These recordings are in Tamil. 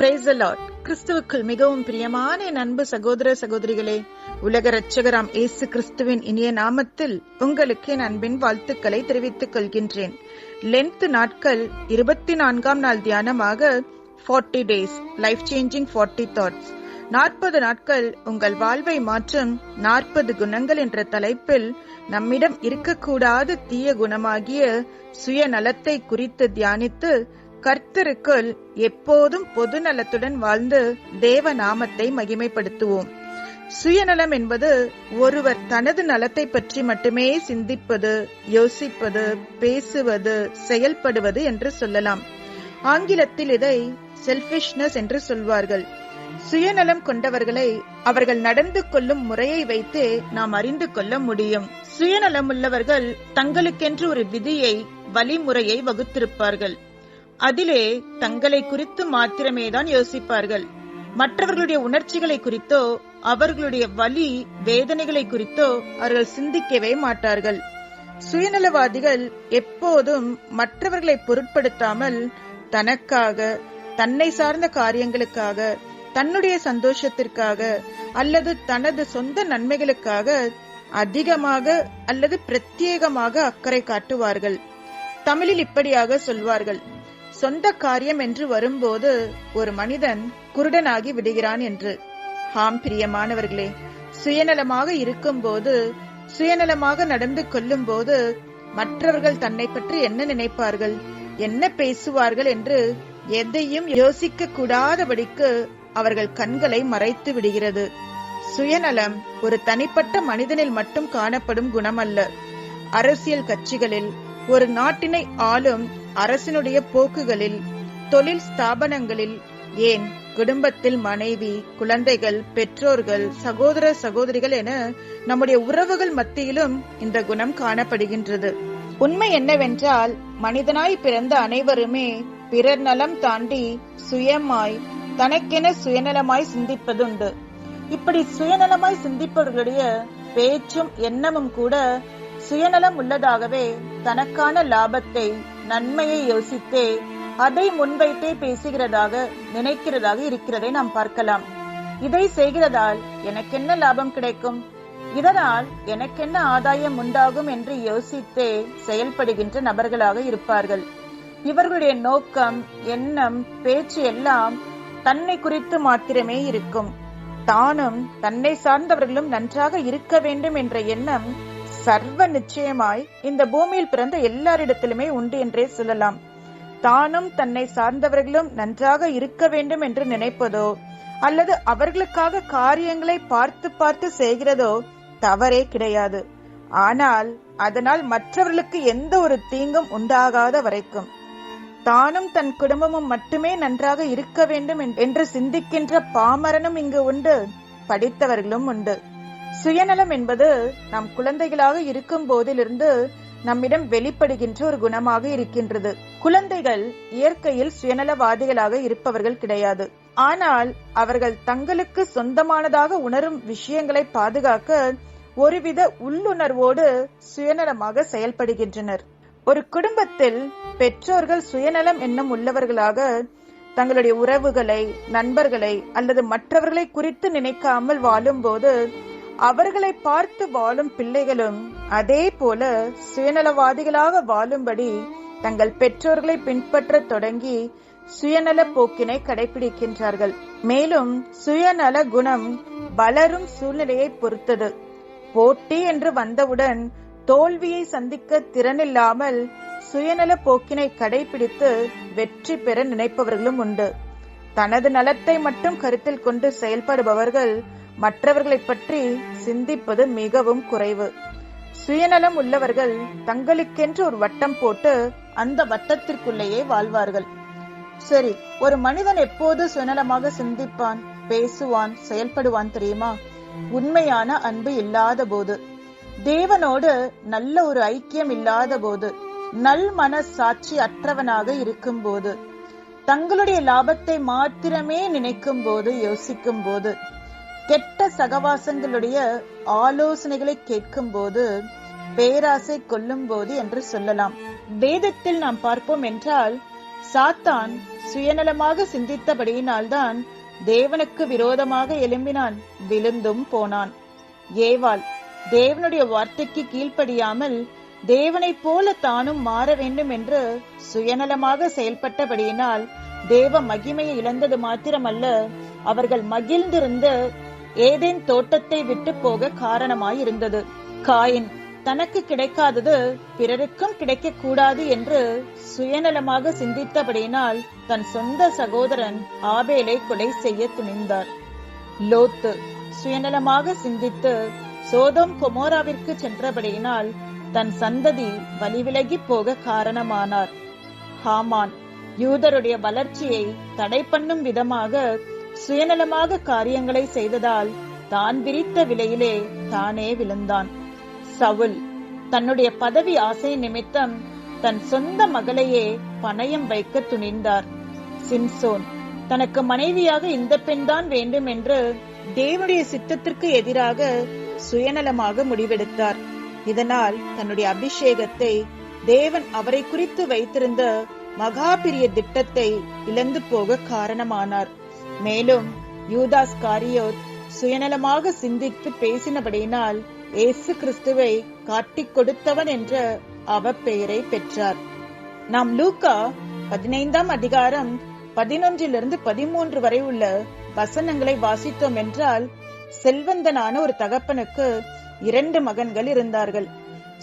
Praise the Lord. கிறிஸ்துவுக்குள் மிகவும் பிரியமான என் அன்பு சகோதர சகோதரிகளே, உலக இரட்சகராம் இயேசு கிறிஸ்துவின் இனிய நாமத்தில் உங்களுக்கு என் அன்பின் வாழ்த்துக்களை தெரிவித்துக் கொள்கின்றேன். லென்த் நாட்கள் 24ஆம் நாள் தியானமாக 40 days லைஃப் சேஞ்சிங் 40 thoughts, 40 நாட்கள் உங்கள் வாழ்வை மாற்றும் 40 குணங்கள் என்ற தலைப்பில் நம்மிடம் இருக்கக்கூடாத தீய குணமாகிய சுயநலத்தை குறித்து தியானித்து கர்த்தருக்குள் எப்போதும் பொது நலத்துடன் வாழ்ந்து தேவ நாமத்தை மகிமைப்படுத்துவோம். சுயநலம் என்பது ஒருவர் தனது நலத்தை பற்றி மட்டுமே சிந்திப்பது, யோசிப்பது, பேசுவது, செயல்படுவது என்று சொல்லலாம். ஆங்கிலத்தில் இதை செல்ஃபிஷ்னஸ் என்று சொல்வார்கள். சுயநலம் கொண்டவர்களை அவர்கள் நடந்து கொள்ளும் முறையை வைத்தே நாம் அறிந்து கொள்ள முடியும். சுயநலம் உள்ளவர்கள் தங்களுக்கென்று ஒரு விதியை, வழிமுறையை வகுத்திருப்பார்கள். அதிலே தங்களை குறித்து மாத்திரமேதான் யோசிப்பார்கள். மற்றவர்களுடைய உணர்ச்சிகளை குறித்தோ அவர்களுடைய வலி வேதனைகளை குறித்தோ அவர்கள் சிந்திக்கவே மாட்டார்கள். சுயநலவாதிகள் எப்போதும் மற்றவர்களை பொருட்படுத்தாமல் தனக்காக, தன்னை சார்ந்த காரியங்களுக்காக, தன்னுடைய சந்தோஷத்திற்காக அல்லது தனது சொந்த நன்மைகளுக்காக அதிகமாக அல்லது பிரத்யேகமாக அக்கறை காட்டுவார்கள். தமிழில் இப்படியாக சொல்வார்கள், சொந்த காரியம் என்று வரும்போது ஒரு மனிதன் குருடனாகி விடுகிறான் என்று. ஆம் பிரியமானவர்களே, சுயநலமாக இருக்கும்போது, சுயநலமாக நடந்து கொள்ளும் போது மற்றவர்கள் தன்னை பற்றி என்ன நினைப்பார்கள், என்ன பேசுவார்கள் என்று எதையும் யோசிக்க கூடாதபடிக்கு அவர்கள் கண்களை மறைத்து விடுகிறது. சுயநலம் ஒரு தனிப்பட்ட மனிதனில் மட்டும் காணப்படும் குணமல்ல. அரசியல் கட்சிகளில், ஒரு நாட்டினை ஆளும் அரசினுடைய போக்குகளில், தொழில் ஸ்தாபனங்களில், ஏன் குடும்பத்தில் மனைவி, குழந்தைகள், பெற்றோர்கள், சகோதர சகோதரிகள் என நம்முடைய உறவுகள் மத்தியிலும் இந்த குணம் காணப்படுகின்றது. உண்மை என்னவென்றால், மனிதனாய் பிறந்த அனைவருமே பிறர் நலம் தாண்டி சுயமாய், தனக்கென சுயநலமாய் சிந்திப்பதுண்டு. இப்படி சுயநலமாய் சிந்திப்பவர்களுடைய பேச்சும் எண்ணமும் கூட சுயநலம் உள்ளதாகவே, தனக்கான லாபத்தை, நன்மையை யோசித்தே அதை முன்வைத்தே பேசுகிறதாக, நினைக்கிறதாக இருக்கிறதை நாம் பார்க்கலாம். இதை செய்கிறதால் எனக்கென்ன லாபம் கிடைக்கும், இதனால் எனக்கென்ன ஆதாயம் உண்டாகும் என்று யோசித்தே செயல்படுகின்ற நபர்களாக இருப்பார்கள். இவர்களுடைய நோக்கம், எண்ணம், பேச்சு எல்லாம் தன்னை குறித்து மாத்திரமே இருக்கும். தானும் தன்னை சார்ந்தவர்களும் நன்றாக இருக்க வேண்டும் என்ற எண்ணம் சர்வ நிச்சயமாய் இந்த பூமியில் பிறந்த எல்லாரிடத்திலுமே உண்டு என்றே சொல்லலாம். தானும் தன்னை சார்ந்தவர்களும் நன்றாக இருக்க வேண்டும் என்று நினைப்பதோ அல்லது அவர்களுக்காக காரியங்களை பார்த்து பார்த்து செய்கிறதோ தவறே கிடையாது. ஆனால் அதனால் மற்றவர்களுக்கு எந்த ஒரு தீங்கும் உண்டாகாத வரைக்கும் தானும் தன் குடும்பமும் மட்டுமே நன்றாக இருக்க வேண்டும் என்று சிந்திக்கின்ற பாமரனும் இங்கு உண்டு, படித்தவர்களும் உண்டு. சுயநலம் என்பது நாம் குழந்தைகளாக இருக்கும் போதிலிருந்து நம்மிடம் வெளிப்படுகின்ற ஒரு குணமாக இருக்கின்றது. குழந்தைகள் இயற்கையில் சுயநலவாதிகளாக இருப்பவர்கள் கிடையாது. ஆனால் அவர்கள் தங்களுக்கு சொந்தமானதாக உணரும் விஷயங்களை பாதுகாக்க ஒருவித உள்ளுணர்வோடு சுயநலமாக செயல்படுகின்றனர். ஒரு குடும்பத்தில் பெற்றோர்கள் சுயநலம் எண்ணம் உள்ளவர்களாக தங்களுடைய உறவுகளை, நண்பர்களை அல்லது மற்றவர்களை குறித்து நினைக்காமல் வாழும் போது அவர்களை பார்த்து வாழும் பிள்ளைகளும் அதே போல சுயநலவாதிகளாக வாழும்படி தங்கள் பெற்றோர்களை பின்பற்ற தொடங்கி சுயநல போக்கினை கடைபிடிக்கின்றார்கள். மேலும் சுயநல குணம் வளரும் சூழ்நிலையை பொறுத்தது. போட்டி என்று வந்தவுடன் தோல்வியை சந்திக்க திறனில்லாமல் சுயநல போக்கினை கடைபிடித்து வெற்றி பெற நினைப்பவர்களும் உண்டு. தனது நலத்தை மட்டும் கருத்தில் கொண்டு செயல்படுபவர்கள் மற்றவர்களை பற்றி சிந்திப்பது மிகவும் குறைவு. சுயநலம் உள்ளவர்கள் தங்களுக்கென்று ஒரு வட்டம் போட்டு அந்த வட்டத்திற்குள்ளேயே வாழ்வார்கள். சரி, ஒரு மனிதன் எப்போது சுயநலமாக சிந்திப்பான், பேசுவான், செயல்படுவான் தெரியுமா? உண்மையான அன்பு இல்லாத போது, தேவனோடு நல்ல ஒரு ஐக்கியம் இல்லாத போது, நல் மன சாட்சி அற்றவனாக இருக்கும் போது, தங்களுடைய லாபத்தை மாத்திரமே நினைக்கும் போது, யோசிக்கும் போது, கெட்ட சகவாசங்களுடைய ஆலோசனைகளை கேட்கும் போது, பேராசை கொள்ளும் போது என்று சொல்லலாம். வேதத்தில் நாம் பார்ப்போம் என்றால் சாத்தான் சுயநலமாக சிந்தித்தபடியினால்தான் தேவனுக்கு விரோதமாக எழும்பினான், விழுந்தும் போனான். ஏவாள் தேவனுடைய வார்த்தைக்கு கீழ்ப்படியாமல் தேவனைப் போல தானும் மாற வேண்டும் என்று சுயநலமாக செயல்பட்டபடியினால் தேவ மகிமையை இழந்தது மாத்திரமல்ல, அவர்கள் மகிழ்ந்திருந்த ஏதேன் தோட்டத்தை விட்டு போக காரணமாயிருந்தது. காயின் தனக்கு கிடைக்காதது பிறருக்கும் கிடைக்க கூடாது என்று சுயநலமாக சிந்தித்தபடியினால் தன் சொந்த சகோதரன் ஆபேலை கொலை செய்ய துணிந்தார். லோத்து சுயநலமாக சிந்தித்து சோதோம் கொமோராவிற்கு சென்றபடியினால் தன் சந்ததி வழிவிலகி போக காரணமானார். ஹாமான் யூதருடைய வளர்ச்சியை தடை பண்ணும் விதமாக சுயநலமாக காரியங்களை செய்ததால் தான் விரித்த விலையிலே தானே விழுந்தான். சவுல் தன்னுடைய பதவி ஆசை நிமித்தம் தன் சொந்த மகளையே பணயம் வைக்க துணிந்தார். சிம்சோன் தனக்கு மனைவியாக இந்த பெண்தான் வேண்டும் என்று தேவனுடைய சித்தத்திற்கு எதிராக சுயநலமாக முடிவெடுத்தார். இதனால் தன்னுடைய அபிஷேகத்தை, தேவன் அவரை குறித்து வைத்திருந்த மகா பெரிய திட்டத்தை இழந்து போக காரணமானார். மேலும் யூதாஸ் காரியோத் சுயநலமாக சிந்தித்து பேசினபடியினால் இயேசு கிறிஸ்துவை காட்டிக் கொடுத்தவன் என்ற அவப்பெயரை பெற்றார். நாம் லூக்கா 15ஆம் அதிகாரம் 11 - 13 வரை உள்ள வசனங்களை வாசித்தோம் என்றால், செல்வந்தனான ஒரு தகப்பனுக்கு 2 மகன்கள் இருந்தார்கள்.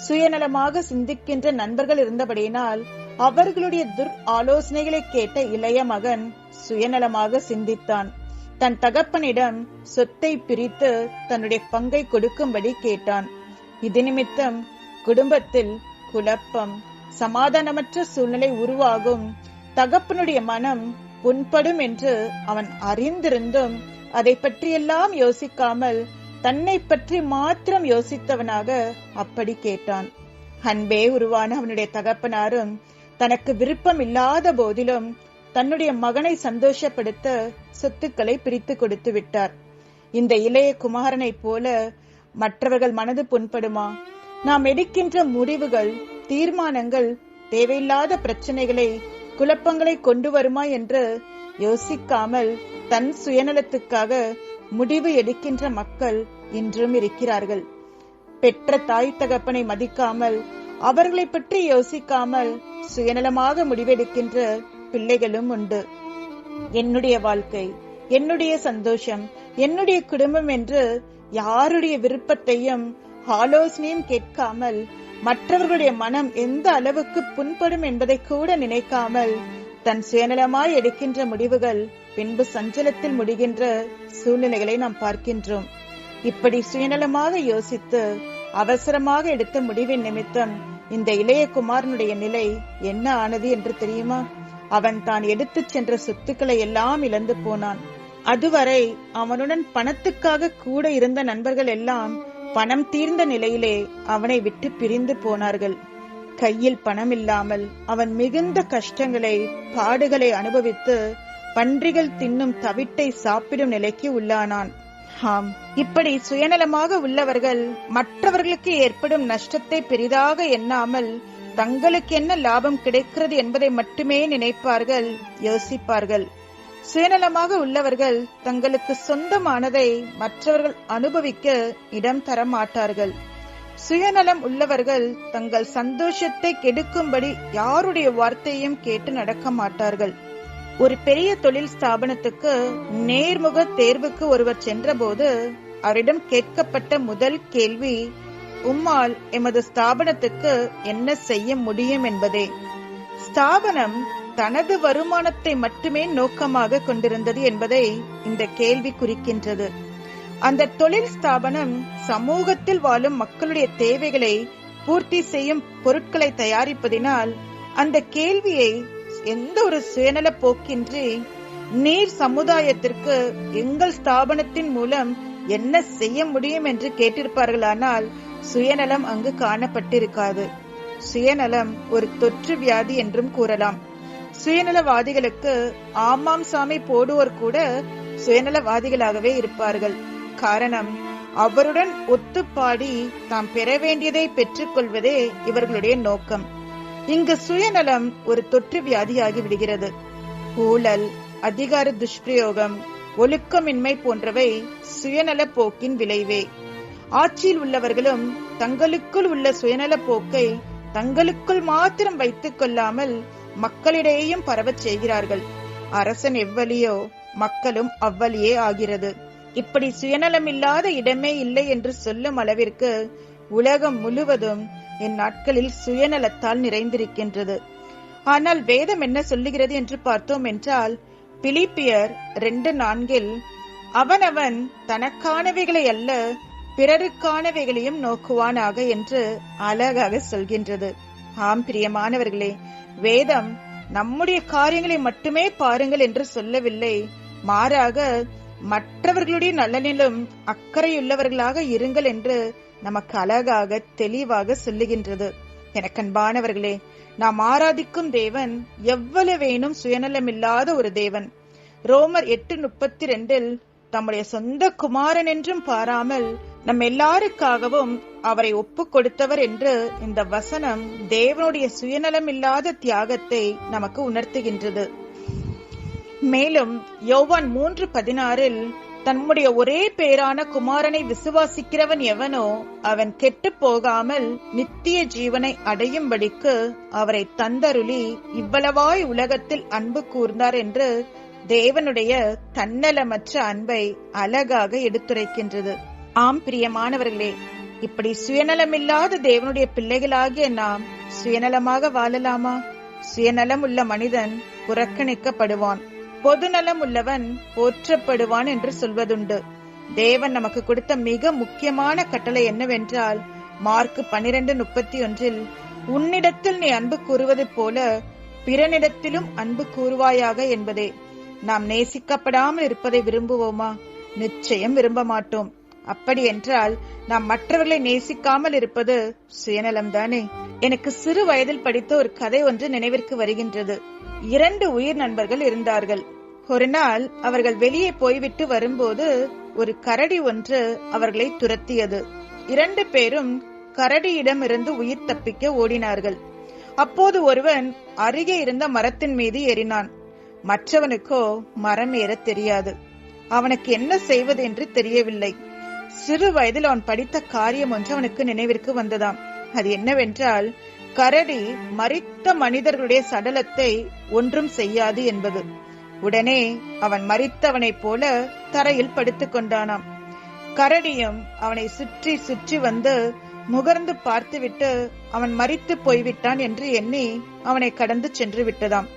சுயநலமாக சிந்திக்கின்ற நண்பர்கள் இருந்தபடியினால் அவர்களுடைய துர் ஆலோசனைகளை கேட்ட இளைய மகன் சுயநலமாக சிந்தித்தான். தன் தகப்பனிடம் சொத்தை பிரித்து தன்னுடைய பங்கை கொடுக்கும்படி கேட்டான். இது நிமித்தம் குடும்பத்தில் குழப்பம், சமாதானமற்ற சூழ்நிலை உருவாகும். தகப்பனுடைய மனம் புண்படும் என்று அவன் அறிந்திருந்தும் அதை பற்றியெல்லாம் யோசிக்காமல் தன்னை பற்றி மாத்திரம் யோசித்தவனாக அப்படி கேட்டான். அன்பே உருவான அவனுடைய தகப்பனாரும் தனக்கு விருப்பம் இல்லாத போதிலும் தன்னுடைய மகனை சந்தோஷப்படுத்த சொத்துக்களை பிரித்து கொடுத்து விட்டார். இந்த இளைய குமாரனை போல மற்றவர்கள் மனது புண்படுமா? நாம் எடுக்கின்ற முடிவுகள், தீர்மானங்கள் தேவையில்லாத பிரச்சனைகளை, குழப்பங்களை கொண்டு வருமா என்று யோசிக்காமல் தன் சுயநலத்துக்காக முடிவு எடுக்கின்ற மக்கள் இன்றும் இருக்கிறார்கள். பெற்ற தாய் தகப்பனை மதிக்காமல், அவர்களை பற்றி யோசிக்காமல் சுயநலமாக முடிவெடுக்கின்ற பிள்ளைகளும் உண்டு. என்னுடைய வாழ்க்கை, என்னுடைய சந்தோஷம், என்னுடைய குடும்பம் என்று யாருடைய விருப்பத்தையும் ஆலோசனையும் கேட்காமல், மற்றவர்களுடைய மனம் எந்த அளவுக்கு புண்படும் என்பதை கூட நினைக்காமல் தன் சுயநலமாய் எடுக்கின்ற முடிவுகள் பின்பு சஞ்சலத்தில் முடிகின்ற சூழ்நிலைகளை நாம் பார்க்கின்றோம். இப்படி சுயநலமாக யோசித்து அவசரமாக எடுத்த முடிவின் நிமித்தம் இந்த இளைய குமாரனுடைய நிலை என்ன ஆனது என்று தெரியுமா? அவன் தான் எடுத்து சென்ற சொத்துக்களை எல்லாம் இழந்து போனான். அதுவரை அவனுடன் பணத்துக்காக கூட இருந்த நண்பர்கள் எல்லாம் பணம் தீர்ந்த நிலையிலே அவனை விட்டு பிரிந்து போனார்கள். கையில் பணம் இல்லாமல் அவன் மிகுந்த கஷ்டங்களை, பாடுகளை அனுபவித்து பன்றிகள் தின்னும் தவிட்டை சாப்பிடும் நிலைக்கு உள்ளானான். ஆம், இப்படி சுயநலமாக உள்ளவர்கள் மற்றவர்களுக்கு ஏற்படும் நஷ்டத்தை பெரிதாக எண்ணாமல் தங்களுக்கு என்ன லாபம் கிடைக்கிறது என்பதை மட்டுமே நினைப்பார்கள், யோசிப்பார்கள். சுயநலமாக உள்ளவர்கள் தங்களுக்கு சொந்தமானதை மற்றவர்கள் அனுபவிக்க இடம் தர மாட்டார்கள். சுயநலம் உள்ளவர்கள் தங்கள் சந்தோஷத்தை கெடுக்கும்படி யாருடைய வார்த்தையும் கேட்டு நடக்க மாட்டார்கள். ஒரு பெரிய தொழில் ஸ்தாபனத்துக்கு நேர்முக தேர்வுக்கு ஒருவர் சென்றபோது அவரிடம் கேட்கப்பட்ட முதல் கேள்வி, உம்மால் எமது ஸ்தாபனத்துக்கு என்ன செய்ய முடியும் என்பதே. ஸ்தாபனம் தனது வருமானத்தை மட்டுமே நோக்கமாக கொண்டிருந்தது என்பதை இந்த கேள்வி குறிக்கின்றது. அந்த தொழில் ஸ்தாபனம் சமூகத்தில் வாழும் மக்களுடைய தேவைகளை பூர்த்தி செய்யும் பொருட்களை தயாரிப்பதினால் அந்த கேள்வியை எந்த ஒரு சுயநல போக்கின்றி, நீர் சமுதாயத்திற்கு எங்கள் ஸ்தாபனத்தின் மூலம் என்ன செய்ய முடியும் என்று கேட்டிருப்பார்களானால் சுயநலம் அங்கு காணப்பட்டிருக்காது. சுயநலம் ஒரு தொற்று வியாதி என்றும் கூறலாம். சுயநலவாதிகளுக்கு ஆமாம் சாமி போடுவோர் கூட சுயநலவாதிகளாகவே இருப்பார்கள். காரணம், அவருடன் ஒத்துப்பாடி தாம் பெற வேண்டியதை பெற்றுக் கொள்வதே இவர்களுடைய நோக்கம். இங்கு சுயநலம் ஒரு தொற்று வியாதியாகி விடுகிறது. ஊழல், அதிகார துஷ்பிரயோகம், ஒழுக்கமின்மை போன்றவை சுயநல போக்கின் விளைவே. ஆட்சியில் உள்ளவர்களும் தங்களுக்குள் உள்ள சுயநல போக்கை தங்களுக்குள் மாத்திரம் வைத்துக் கொள்ளாமல் மக்களிடையேயும் பரவச் செய்கிறார்கள். அரசன் எவ்வளியோ மக்களும் அவ்வளியே ஆகிறது. இப்படி சுயநலமில்லாத இடமே இல்லை என்று சொல்லும் அளவிற்கு உலகம் முழுவதும் இந்நாட்களில் சுயநலத்தால் நிறைந்திருக்கின்றது. ஆனால் வேதம் என்ன சொல்லுகிறது என்று பார்த்தோம் என்றால், பிலிப்பியர் 2:4 அவனவன் தனக்கானவைகளை அல்ல பிறருக்கானவைகளையும் நோக்குவானாக என்று அழகாக சொல்கின்றது. ஆம் பிரியமானவர்களே, வேதம் நம்முடைய காரியங்களை மட்டுமே பாருங்கள் என்று சொல்லவில்லை. மாறாக மற்றவர்களுடைய நலனிலும் அக்கறையுள்ளவர்களாக இருங்கள் என்று நமக்கு அழகாக தெளிவாக சொல்லுகின்றது. எனக்கன்பானவர்களே, நாம் ஆராதிக்கும் தேவன் எவ்வளவேனும் சுயநலமில்லாத ஒரு தேவன். ரோமர் 8:32 தம்முடைய சொந்த குமாரன் என்றும் பாராமல் நம் எல்லாருக்காகவும் அவரை ஒப்பு கொடுத்தவர் என்று இந்த வசனம் தேவனுடைய சுயநலமில்லாத தியாகத்தை நமக்கு உணர்த்துகின்றது. மேலும் யோவான் 3:16 தன்னுடைய ஒரே பேரான குமாரனை விசுவாசிக்கிறவன் எவனோ அவன் கெட்டு போகாமல் நித்திய ஜீவனை அடையும்படிக்கு அவரை தந்தருளி இவ்வளவாய் உலகத்தில் அன்பு கூர்ந்தார் என்று தேவனுடைய தன்னலமற்ற அன்பை அழகாக எடுத்துரைக்கின்றது. ஆம் பிரியமானவர்களே, இப்படி சுயநலமில்லாத தேவனுடைய பிள்ளைகளாகிய நாம் சுயநலமாக வாழலாமா? சுயநலம் உள்ள மனிதன் புறக்கணிக்கப்படுவான், பொதுநலம் உள்ளவன் போற்றப்படுவான் என்று சொல்வதுண்டு. தேவன் நமக்கு கொடுத்த மிக முக்கியமான கட்டளை என்னவென்றால், மார்க் 12:31 உன்னிடத்தில் நீ அன்பு கூறுவது போல பிறனிடத்திலும் அன்பு கூறுவாயாக என்பதே. நாம் நேசிக்கப்படாமல் இருப்பதை விரும்புவோமா? நிச்சயம் விரும்ப மாட்டோம். அப்படி என்றால் நாம் மற்றவர்களை நேசிக்காமல் இருப்பது சுயநலம்தானே. எனக்கு சிறு வயதில் படித்த ஒரு கதை ஒன்று நினைவிற்கு வருகின்றது. 2 உயிர் நண்பர்கள் இருந்தார்கள். ஒரு நாள் அவர்கள் வெளியே போய்விட்டு வரும்போது ஒரு கரடி ஒன்று அவர்களை துரத்தியது. 2 பேரும் கரடியிடமிருந்து உயிர் தப்பிக்க ஓடினார்கள். அப்போது ஒருவன் அருகே இருந்த மரத்தின் மீது ஏறினான். மற்றவனுக்கோ மரம் ஏற தெரியாது. அவனுக்கு என்ன செய்வது என்று தெரியவில்லை. சிறு வயதில் அவன் படித்த காரியம் ஒன்று அவனுக்கு நினைவிற்கு வந்ததாம். அது என்னவென்றால், கரடி மரித்த மனிதர்களுடைய சடலத்தை ஒன்றும் செய்யாது என்பது. உடனே அவன் மரித்தவனைப் போல தரையில் படுத்துக் கொண்டானாம். கரடியும் அவனை சுற்றி சுற்றி வந்து முகர்ந்து பார்த்துவிட்டு அவன் மரித்து போய்விட்டான் என்று எண்ணி அவனை கடந்து சென்று விட்டதாம்.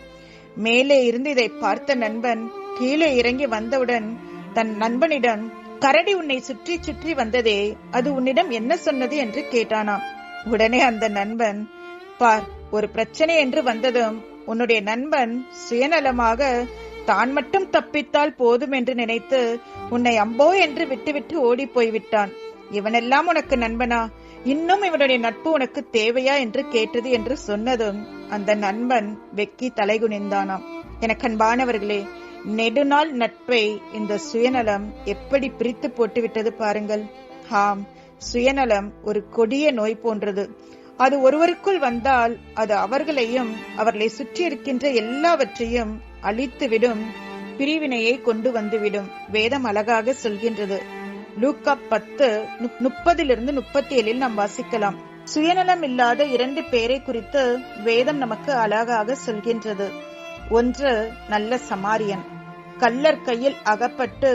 மேலே இருந்து இதை பார்த்த நண்பன் கீழே இறங்கி வந்தவுடன் தன் நண்பனிடம், கரடி உன்னை சுற்றி சுற்றி வந்ததே, அது உன்னிடம் என்ன சொன்னது என்று கேட்டானாம். உடனே அந்த நண்பன், பார், ஒரு பிரச்சனை என்று வந்ததும் உன்னுடைய நண்பன் சுயநலமாக தான் மட்டும் தப்பித்தால் போதும் என்று நினைத்து உன்னை அம்போ என்று விட்டுவிட்டு ஓடி போய்விட்டான். இவனெல்லாம் உனக்கு நண்பனா? இன்னும் இவனுடைய நட்பு உனக்கு தேவையா என்று கேட்டது என்று சொன்னதும் அந்த நண்பன் வெக்கி தலைகுனிந்தானாம். எனக்கு அன்பானவர்களே, நெடுநாள் நட்பை இந்த சுயநலம் எப்படி பிரித்து போட்டுவிட்டது பாருங்கள். ஆம், சுயநலம் ஒரு கொடிய நோய் போன்றது. அது ஒருவருக்குள் வந்தால் அது அவர்களையும் அவர்களை சுற்றி இருக்கின்ற எல்லாவற்றையும் அழித்துவிடும், பிரிவினையை கொண்டு வந்துவிடும். வேதம் அழகாக சொல்கின்றது. லூக்கா 10:30-37 நாம் வாசிக்கலாம். சுயநலம் இல்லாத 2 பேரை குறித்து வேதம் நமக்கு அழகாக சொல்கின்றது. ஒன்று நல்ல சமாரியன். கள்ளர் கையில் அகப்பட்டு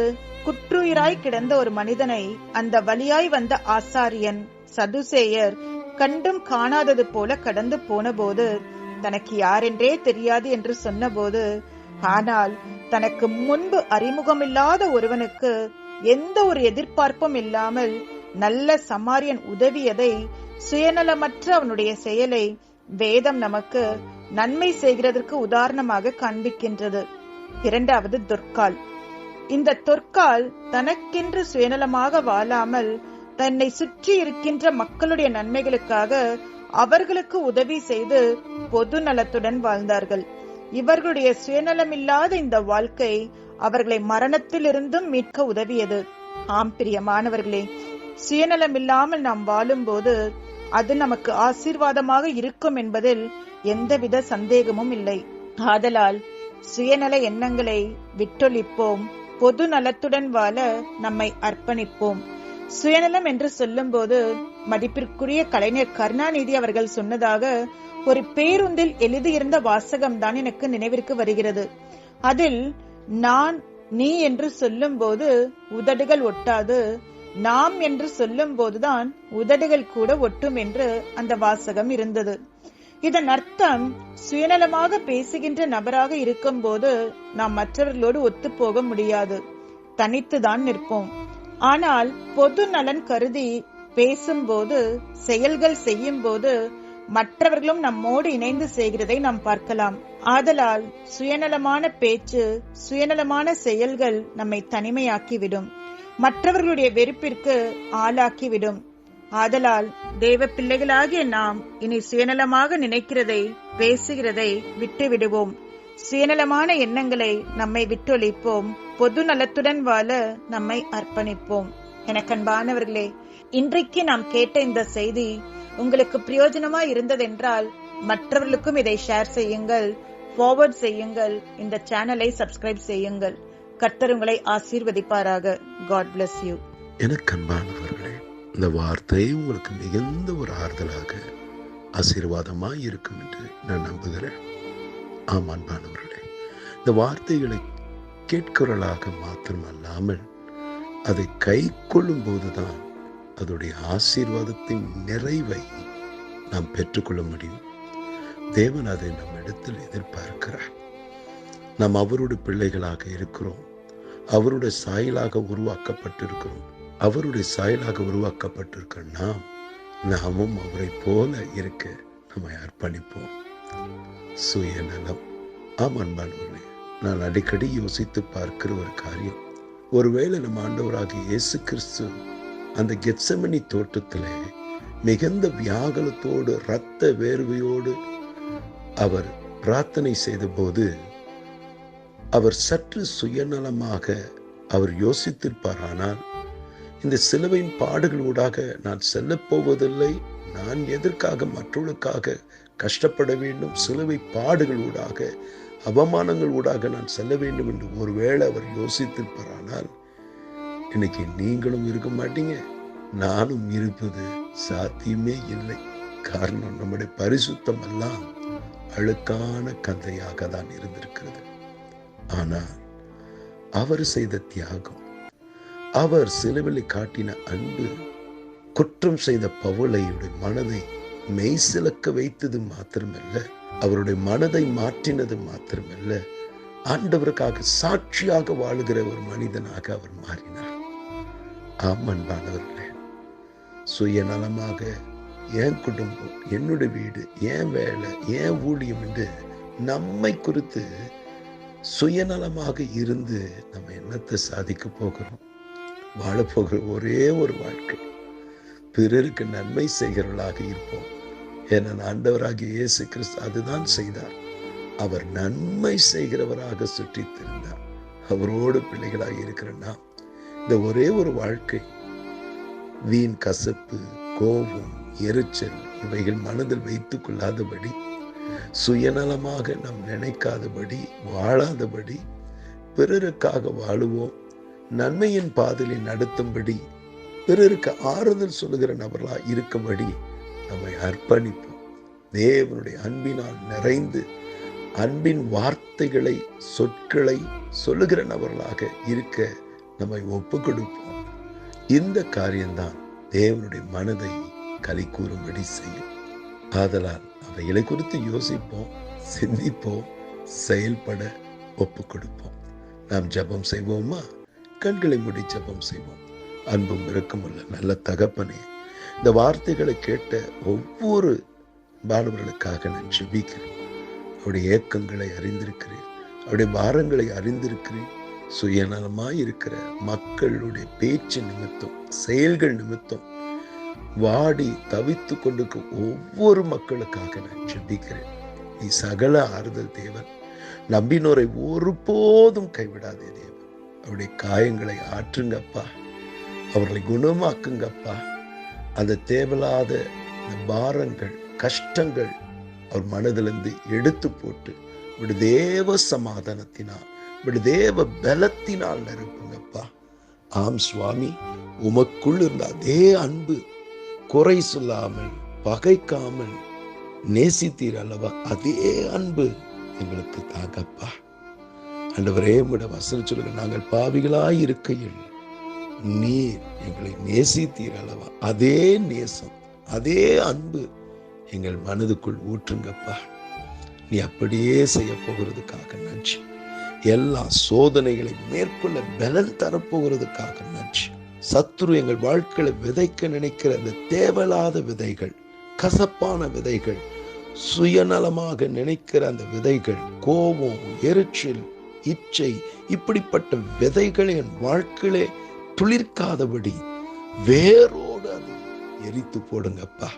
குற்றுயிராய் கிடந்த ஒரு மனிதனை அந்த வழியாய் வந்த ஆசாரியன் சதுசேயர் கண்டும் காணாதது போல கடந்து போன போது தனக்கு யாரென்றே தெரியாது என்று சொன்னபோது, ஆனால் தனக்கு முன்பு அறிமுகமில்லாத ஒருவனுக்கு எந்த ஒரு எதிர்பார்ப்பும் இல்லாமல் நல்ல சமாரியன் உதவியதை, சுயநலமற்ற அவனுடைய செயலை வேதம் நமக்கு நன்மை செய்கிறதற்கு உதாரணமாக காண்பிக்கின்றது. 2வது தொற்கால். இந்த தொற்கால் தனக்கென்று சுயநலமாக வாழாமல் தன்னை சுற்றி இருக்கின்ற மக்களுடைய நன்மைகளுக்காக அவர்களுக்கு உதவி செய்து பொது நலத்துடன் வாழ்ந்தார்கள். இவர்களுடைய சுயநலமில்லாத இந்த வாழ்க்கை அவர்களை மரணத்திலிருந்தும் மீட்க உதவியது. ஆம் பிரியமானவர்களே, சுயநலமில்லாமல் நாம் வாழும்போது அது நமக்கு ஆசீர்வாதமாக இருக்கும் என்பதில் எந்தவித சந்தேகமும் இல்லை. ஆதலால் சுயநல எண்ணங்களை விட்டொழிப்போம், பொது நலத்துடன் வாழ நம்மை அர்ப்பணிப்போம். சுயநலம் என்று சொல்லும்போது மதிப்பிற்குரிய கலைஞர் கருணாநிதி அவர்கள் சொன்னதாக ஒரு பேருந்தில் எழுதியிருந்த வாசகம்தான் எனக்கு நினைவிற்கு வருகிறது. அதில் நான் நீ என்று சொல்லும் போது உதடுகள் ஒட்டாது, நாம் என்று சொல்லும் போதுதான் உதடுகள் கூட ஒட்டும் என்று அந்த வாசகம் இருந்தது. இதன் அர்த்தம், சுயநலமாக பேசுகின்ற நபராக இருக்கும் போது நாம் மற்றவர்களோடு ஒத்து போக முடியாது, தனித்துதான் நிற்போம். ஆனால் பொது நலன் கருதி பேசும்போது, செயல்கள் செய்யும் போது மற்றவர்களும் நம்மோடு இணைந்து செய்கிறதை நாம் பார்க்கலாம். ஆதலால் சுயநலமான பேச்சு, சுயநலமான செயல்கள் நம்மை தனிமையாக்கிவிடும், மற்றவர்களுடைய வெறுப்பிற்கு ஆளாக்கிவிடும். ஆதலால் தேவ பிள்ளைகளாகிய நாம் இனி சுயநலமாக நினைக்கிறதை, பேசுகிறதை விட்டு விடுவோம். சுயநலமான எண்ணங்களை நம்மை விட்டொழிப்போம், பொது நலத்துடன் வாழ நம்மை அர்ப்பணிப்போம். எனக்கன்பானவர்களே, இன்றைக்கு நாம் கேட்ட இந்த செய்தி உங்களுக்கு பிரயோஜனமா இருந்ததென்றால் மற்றவர்களுக்கும் இதை ஷேர் செய்யுங்கள், ஃபார்வர்ட் செய்யுங்கள், இந்த சேனலை சப்ஸ்கிரைப் செய்யுங்கள். கர்த்தர் உங்களை ஆசீர்வதிப்பாராக. God bless you. எனக்கன்பானவர்களே, இந்த வார்த்தை உங்களுக்கு மிகுந்த ஒரு ஆறுதலாக, ஆசீர்வாதமாய் இருக்கும் என்று நான் நம்புகிறேன். ஆமான்பானவர்களே, இந்த வார்த்தைகளை கேட்கிறவர்களாக மாத்திரமல்லாமல் அதை கை கொள்ளும் போதுதான் அதோடைய ஆசீர்வாதத்தின் நிறைவை நாம் பெற்றுக்கொள்ள முடியும். தேவன் அதை நம் இடத்தில் எதிர்பார்க்கிறார். நாம் அவருடைய பிள்ளைகளாக இருக்கிறோம், அவருடைய சாயலாக உருவாக்கப்பட்டிருக்கிறோம். அவருடைய சாயலாக உருவாக்கப்பட்டிருக்கிற நாமும் அவரை போல இருக்க நம்மை அர்ப்பணிப்போம். சுயநலம். அன்பானவர்களே, நான் அடிக்கடி யோசித்து பார்க்கிற ஒரு காரியம், ஒருவேளை நம்ம ஆண்டவராகிய இயேசு கிறிஸ்து அந்த கெத்செமனி தோட்டத்திலே மிகுந்த வியாகுலத்தோடு, இரத்த வேர்வையோடு அவர் பிரார்த்தனை செய்த போது அவர் சற்று சுயநலமாக அவர் யோசித்திருப்பாரானால், இந்த சிலுவையின் பாடுகளூடாக நான் செல்லப் போவதில்லை, நான் எதற்காக மற்றவர்களுக்காக கஷ்டப்பட வேண்டும், சிலுவை பாடுகளூடாக, அவமானங்கள் ஊடாக நான் செல்ல வேண்டும் என்று ஒருவேளை அவர் யோசித்திருப்பாரானால், இன்னைக்கு நீங்களும் இருக்க மாட்டீங்க, நானும் இருப்பது சாத்தியமே இல்லை. காரணம், நம்முடைய பரிசுத்தம் எல்லாம் அழுக்கான கந்தையாக தான் இருந்திருக்கிறது. ஆனால் அவர் செய்த தியாகம், அவர் சிலுவையில் காட்டின அன்பு, குற்றம் செய்த பவுலையுடைய மனதை மெய்சிலக்க வைத்தது மாத்திரமல்ல, அவருடைய மனதை மாற்றினது மாத்திரமல்ல, ஆண்டவருக்காக சாட்சியாக வாழுகிற ஒரு மனிதனாக அவர் மாறினார். அன்பானவர்களே, சுயநலமாக என் குடும்பம், என்னுடைய வீடு, என் வேலை, என் ஊழியம் என்று நம்மை குறித்து சுயநலமாக இருந்து நம்ம என்னத்தை சாதிக்க போகிறோம்? வாழப்போகிற ஒரே ஒரு வாழ்க்கை பிறருக்கு நன்மை செய்கிறவர்களாக இருப்போம். ஏன்னா ஆண்டவராகிய இயேசு கிறிஸ்து அதுதான் செய்தார். அவர் நன்மை செய்கிறவராக சுற்றி திரிந்தார். அவரோடு பிள்ளைகளாக இருக்கிற நாம் இந்த ஒரே ஒரு வாழ்க்கை, வீண் கசப்பு, கோபம், எரிச்சல் இவைகள் மனதில் வைத்துக் கொள்ளாதபடி, சுயநலமாக நாம் நினைக்காதபடி, வாழாதபடி, பிறருக்காக வாழுவோம். நன்மையின் பாதையை நடத்தும்படி, பிறருக்கு ஆறுதல் சொல்லுகிற நபர்களாக இருக்கும்படி நம்மை அர்ப்பணிப்போம். தேவனுடைய அன்பினால் நிறைந்து அன்பின் வார்த்தைகளை, சொற்களை சொல்லுகிற நபர்களாக இருக்க நம்மை ஒப்பு கொடுப்போம். இந்த காரியம்தான் தேவனுடைய மனதை களி கூறும்படி செய்யும். ஆதலால் அவைகளை குறித்து யோசிப்போம், சிந்திப்போம், செயல்பட ஒப்பு கொடுப்போம். நாம் ஜெபம் செய்வோமா? கண்களை மூடி ஜெபம் செய்வோம். அன்பும் இரக்கமுள்ள நல்ல தகப்பனே, இந்த வார்த்தைகளை கேட்ட ஒவ்வொரு மாணவர்களுக்காக நான் ஜெபிக்கிறேன். அவருடைய ஏக்கங்களை அறிந்திருக்கிறேன், அவருடைய பாரங்களை அறிந்திருக்கிறேன். சுயநலமாய் இருக்கிற மக்களுடைய பேச்சு நிமித்தம், செயல்கள் நிமித்தம் வாடி தவித்து கொண்டிருக்கும் ஒவ்வொரு மக்களுக்காக நான் ஜெபிக்கிறேன். நீ சகல ஆறுதல் தேவன், நம்பினோரை ஒருபோதும் கைவிடாதே தேவன். அவருடைய காயங்களை ஆற்றுங்கப்பா, அவர்களை குணமாக்குங்கப்பா. அந்த தேவையில்லாத இந்த பாரங்கள், கஷ்டங்கள் அவர் மனதிலிருந்து எடுத்து போட்டு தேவ சமாதானத்தினால் தேவ பலத்தினால் நிரப்புங்கப்பா. ஆம் சுவாமி, உமக்குள் இருந்த அதே அன்பு, குறை சொல்லாமல் பகைக்காமல் நேசித்தீர் அல்லவா, அதே அன்பு எங்களுக்கு தாங்கப்பா. ஆண்டவரே, உம்முடைய வசனம் சொல்லுங்க, நாங்கள் பாவிகளாய் இருக்கையில் நீர் எங்களை நேசித்தீர் அல்லவா, அதே நேசம், அதே அன்பு எங்கள் மனதுக்குள் ஊற்றுங்கப்பா. நீ அப்படியே செய்ய போகிறதுக்காக நன்றி. எல்லா சோதனைகளை மேற்கொள்ள பலன் தரப்போகிறதுக்காக நன்றி. சத்துரு எங்கள் வாழ்க்கையில விதைக்க நினைக்கிற அந்த தேவையில்லாத விதைகள், கசப்பான விதைகள், சுயநலமாக நினைக்கிற அந்த விதைகள், கோபம், எரிச்சல், இச்சை, இப்படிப்பட்ட விதைகளை என் வாழ்க்கையிலே துளிர்க்காதபடி வேரோடு அது எரித்து போடுங்கப்பா.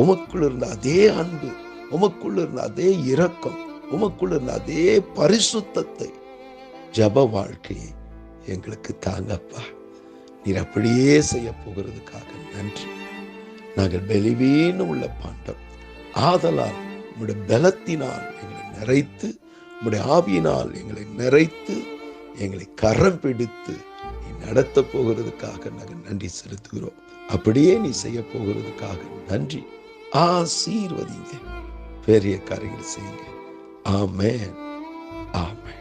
உமக்குள் இருந்த அதே அன்பு, உமக்குள் இருந்த அதே இரக்கம், உமக்குள் இருந்த அதே பரிசுத்தத்தை, ஜப வாழ்க்கையை எங்களுக்கு தாங்கப்பா. நீர் அப்படியே செய்ய போகிறதுக்காக நன்றி. நாங்கள் பலவீனம் உள்ள பாண்டம், ஆதலால் உம்முடைய பலத்தினால் எங்களை நிறைத்து, உம்முடைய ஆவியினால் எங்களை நிறைத்து, எங்களை கரம் பிடித்து நீ நடத்த போகிறதுக்காக நாங்கள் நன்றி செலுத்துகிறோம். அப்படியே நீ செய்ய போகிறதுக்காக நன்றி. ஆசீர்வதிங்க, பெரிய காரியங்கள் செய்யுங்க. ஆமென், ஆமென்.